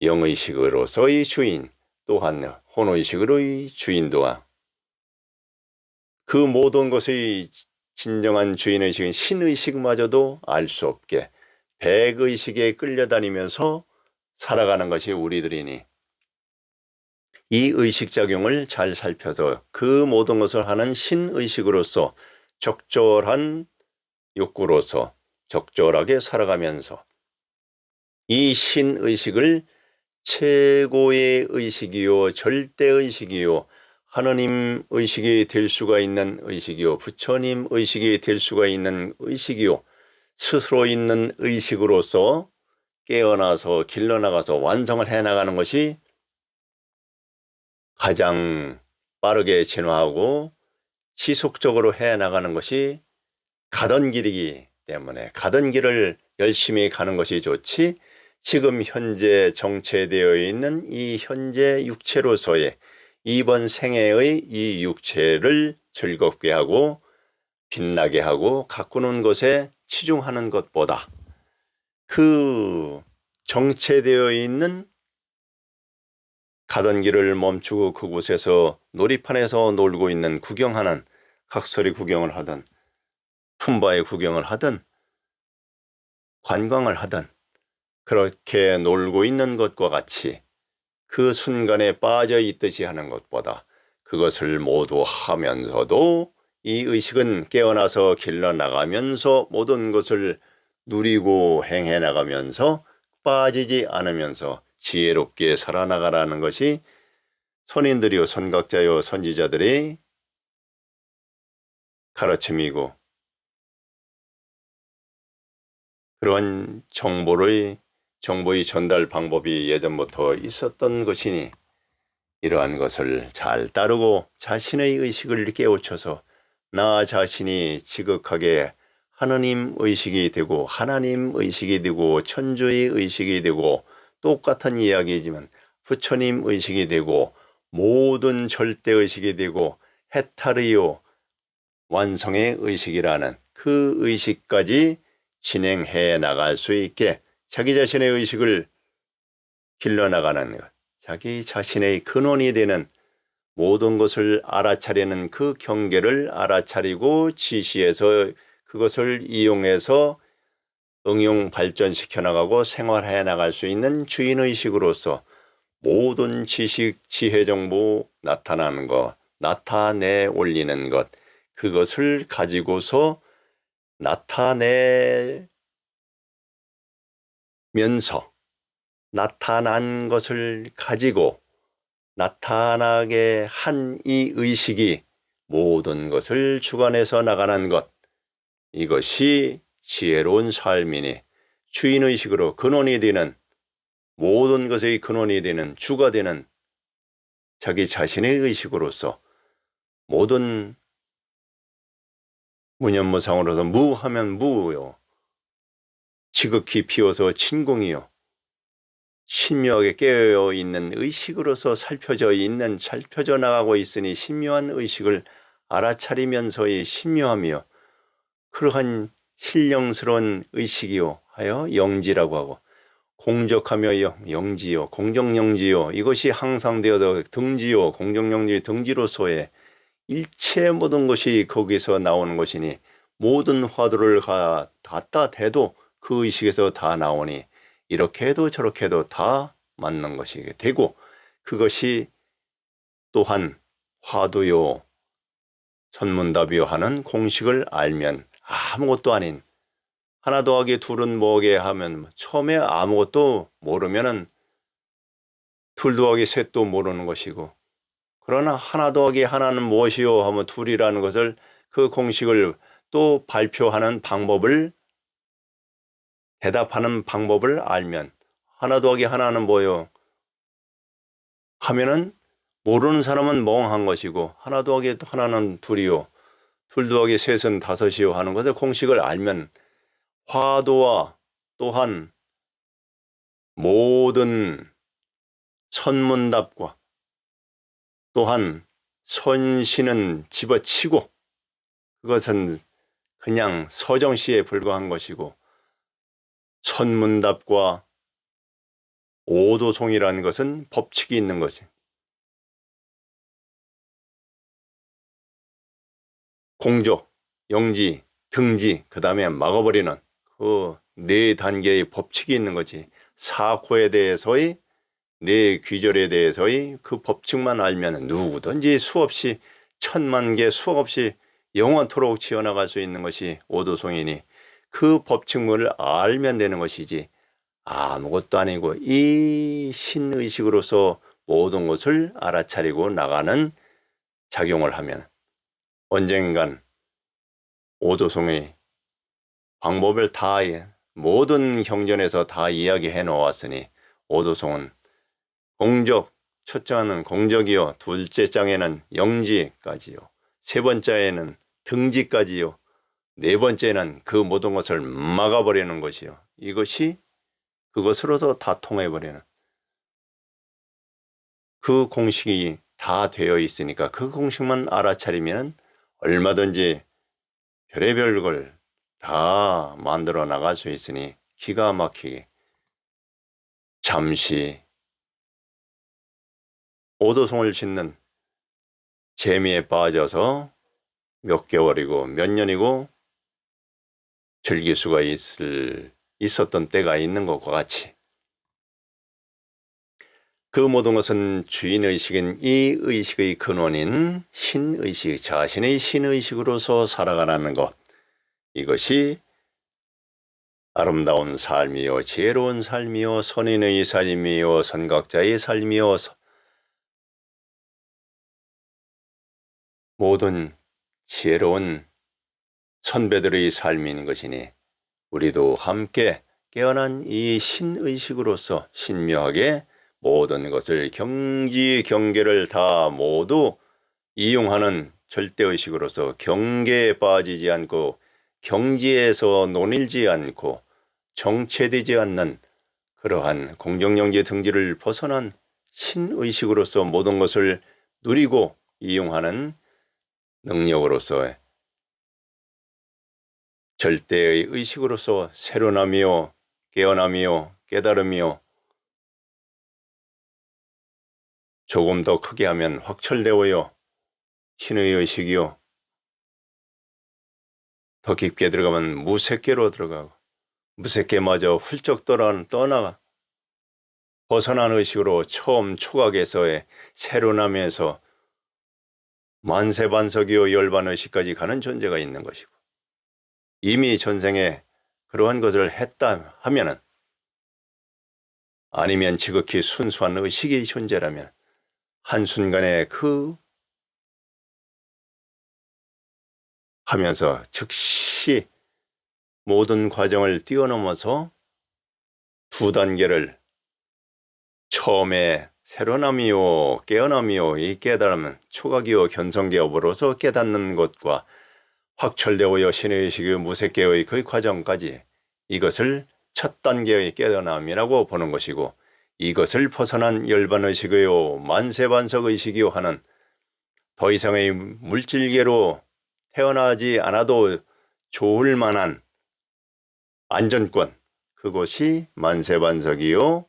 영의식으로서의 주인, 또한 혼의식으로의 주인 또한 그 모든 것의 진정한 주인의식인 신의식마저도 알 수 없게 백의식에 끌려다니면서 살아가는 것이 우리들이니, 이 의식작용을 잘 살펴서 그 모든 것을 하는 신의식으로서 적절한 욕구로서 적절하게 살아가면서 이 신의식을 최고의 의식이요, 절대의식이요, 하느님 의식이 될 수가 있는 의식이요, 부처님 의식이 될 수가 있는 의식이요, 스스로 있는 의식으로서 깨어나서 길러나가서 완성을 해나가는 것이 가장 빠르게 진화하고 지속적으로 해나가는 것이 가던 길이기 때문에 가던 길을 열심히 가는 것이 좋지, 지금 현재 정체되어 있는 이 현재 육체로서의 이번 생애의 이 육체를 즐겁게 하고 빛나게 하고 가꾸는 것에 치중하는 것보다 그 정체되어 있는 가던 길을 멈추고 그곳에서 놀이판에서 놀고 있는, 구경하는, 각설이 구경을 하든 품바의 구경을 하든 관광을 하든 그렇게 놀고 있는 것과 같이 그 순간에 빠져 있듯이 하는 것보다 그것을 모두 하면서도 이 의식은 깨어나서 길러나가면서 모든 것을 누리고 행해 나가면서 빠지지 않으면서 지혜롭게 살아나가라는 것이 선인들이요, 선각자요, 선지자들의 가르침이고, 그런 정보의 전달 방법이 예전부터 있었던 것이니, 이러한 것을 잘 따르고 자신의 의식을 깨우쳐서 나 자신이 지극하게 하느님 의식이 되고 하나님 의식이 되고 천주의 의식이 되고, 똑같은 이야기이지만 부처님 의식이 되고 모든 절대의식이 되고 해탈의요 완성의 의식이라는 그 의식까지 진행해 나갈 수 있게 자기 자신의 의식을 길러나가는 것, 자기 자신의 근원이 되는 모든 것을 알아차리는 그 경계를 알아차리고 지시해서 그것을 이용해서 응용 발전시켜 나가고 생활해 나갈 수 있는 주인의식으로서 모든 지식, 지혜 정보 나타나는 것, 나타내 올리는 것, 그것을 가지고서 나타내면서 나타난 것을 가지고 나타나게 한 이 의식이 모든 것을 주관해서 나가는 것, 이것이 지혜로운 삶이니 주인의식으로 근원이 되는, 모든 것의 근원이 되는, 주가 되는 자기 자신의 의식으로서 모든 무념무상으로서 무하면 무요, 지극히 비워서 진공이요, 신묘하게 깨어있는 의식으로서 살펴져 나가고 있으니 신묘한 의식을 알아차리면서의 신묘하며 그러한 신령스러운 의식이요 하여 영지라고 하고, 공적하며 영지요 공정영지요 이것이 항상되어도 등지요 공정영지 등지로서의 일체 모든 것이 거기서 나오는 것이니, 모든 화두를 갖다 대도 그 의식에서 다 나오니 이렇게 해도 저렇게 해도 다 맞는 것이 되고, 그것이 또한 화두요 천문답이요 하는 공식을 알면 아무것도 아닌, 하나 더하기 둘은 뭐게 하면 처음에 아무것도 모르면은 둘 더하기 셋도 모르는 것이고, 그러나 하나 더하기 하나는 무엇이요 하면 둘이라는 것을, 그 공식을 또 발표하는 방법을, 대답하는 방법을 알면 하나 더하기 하나는 뭐요 하면은 모르는 사람은 멍한 것이고, 하나 더하기 하나는 둘이요 둘 더하기 셋은 다섯이요 하는 것을 공식을 알면 화두와 또한 모든 천문답과 또한 선신은 집어치고 그것은 그냥 서정시에 불과한 것이고, 천문답과 오도송이라는 것은 법칙이 있는 것이, 공적, 영지, 등지, 그 다음에 막아버리는 그 네 단계의 법칙이 있는 거지. 사코에 대해서의, 네 귀절에 대해서의 그 법칙만 알면 누구든지 수없이 천만 개 수없이 영원토록 지어나갈 수 있는 것이 오도송이니, 그 법칙물을 알면 되는 것이지 아무것도 아니고 이 신의식으로서 모든 것을 알아차리고 나가는 작용을 하면 언젠간 오도송의 방법을 다 모든 경전에서 다 이야기해 놓았으니, 오도송은 공적, 첫 장은 공적이요 둘째 장에는 영지까지요 세 번째에는 등지까지요 네 번째는 그 모든 것을 막아버리는 것이요, 이것이 그것으로도 다 통해버리는 그 공식이 다 되어 있으니까, 그 공식만 알아차리면 얼마든지 별의별 걸 다 만들어 나갈 수 있으니 기가 막히게, 잠시 오도송을 짓는 재미에 빠져서 몇 개월이고 몇 년이고 즐길 수가 있었던 때가 있는 것과 같이, 그 모든 것은 주인의식인 이 의식의 근원인 신의식, 자신의 신의식으로서 살아가라는 것, 이것이 아름다운 삶이요 지혜로운 삶이요 선인의 삶이요 선각자의 삶이요 모든 지혜로운 선배들의 삶인 것이니, 우리도 함께 깨어난 이 신의식으로서 신묘하게 모든 것을 경지 경계를 다 모두 이용하는 절대의식으로서 경계에 빠지지 않고 경지에서 논일지 않고 정체되지 않는 그러한 공정영지 등지를 벗어난 신의식으로서 모든 것을 누리고 이용하는 능력으로서 절대의 의식으로서 새로남이요 깨어남이요 깨달음이요, 조금 더 크게 하면 확철되어요 신의 의식이요, 더 깊게 들어가면 무색계로 들어가고, 무색계마저 훌쩍 떠나가 벗어난 의식으로 처음 초각에서의 새로남에서 만세반석이요 열반의식까지 가는 존재가 있는 것이고, 이미 전생에 그러한 것을 했다 하면은, 아니면 지극히 순수한 의식이 존재라면 한순간에 그 하면서 즉시 모든 과정을 뛰어넘어서 두 단계를, 처음에 새로남이요 깨어남이요 이 깨달음은 초각이요 견성기업으로서 깨닫는 것과 확철되어요 신의식의 무색계의 그 과정까지, 이것을 첫 단계의 깨어남이라고 보는 것이고, 이것을 벗어난 열반의식이요 만세반석의식이요 하는 더 이상의 물질계로 태어나지 않아도 좋을 만한 안전권, 그것이 만세반석이요.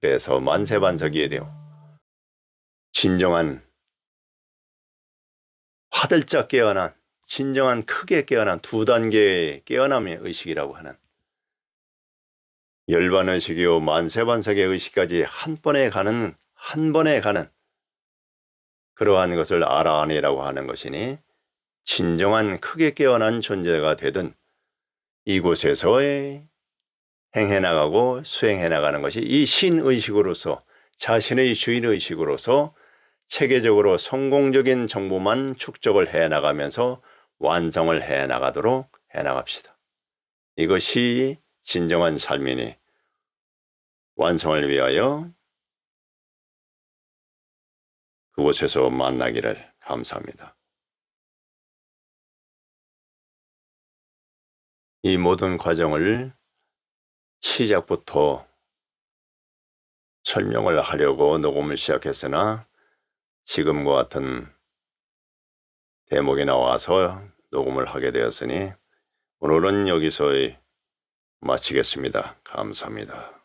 그래서 만세반석이어야 돼요. 진정한 화들짝 깨어난, 진정한 크게 깨어난 2단계의 깨어남의 의식이라고 하는, 열반의식이요 만세반석의 의식까지 한 번에 가는 그러한 것을 알아내라고 하는 것이니, 진정한 크게 깨어난 존재가 되든 이곳에서의 행해나가고 수행해나가는 것이 이 신의식으로서, 자신의 주인의식으로서 체계적으로 성공적인 정보만 축적을 해나가면서 완성을 해나가도록 해나갑시다. 이것이 진정한 삶이니 완성을 위하여 그곳에서 만나기를. 감사합니다. 이 모든 과정을 시작부터 설명을 하려고 녹음을 시작했으나 지금과 같은 대목이 나와서 녹음을 하게 되었으니 오늘은 여기서 마치겠습니다. 감사합니다.